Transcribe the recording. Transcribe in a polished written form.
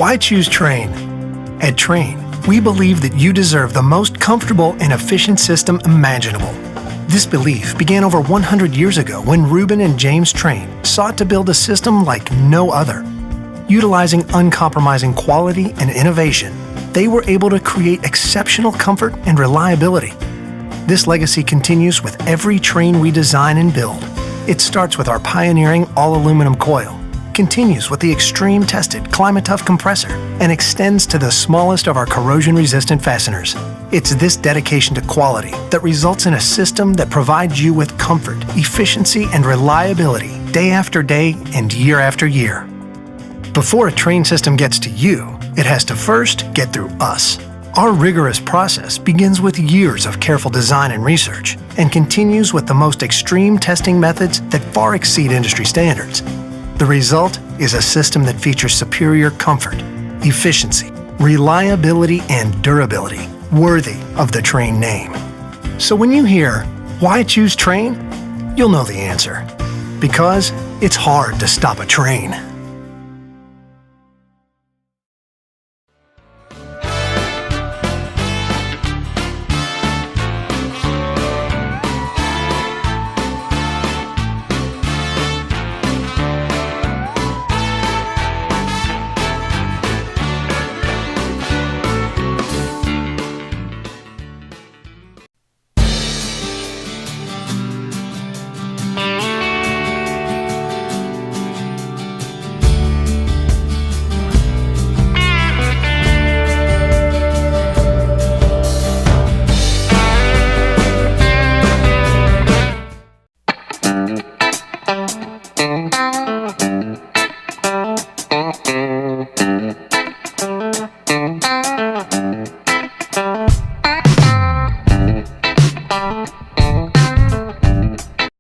Why choose Trane? At Trane, we believe that you deserve the most comfortable and efficient system imaginable. This belief began over 100 years ago when Reuben and James Trane sought to build a system like no other. Utilizing uncompromising quality and innovation, they were able to create exceptional comfort and reliability. This legacy continues with every Trane we design and build. It starts with our pioneering all-aluminum coil, continues with the extreme-tested Climate-Tough compressor, and extends to the smallest of our corrosion-resistant fasteners. It's this dedication to quality that results in a system that provides you with comfort, efficiency, and reliability day after day and year after year. Before a Trane system gets to you, it has to first get through us. Our rigorous process begins with years of careful design and research and continues with the most extreme testing methods that far exceed industry standards. The result is a system that features superior comfort, efficiency, reliability, and durability, worthy of the Trane name. So when you hear, "Why choose Trane?" you'll know the answer. Because it's hard to stop a Trane.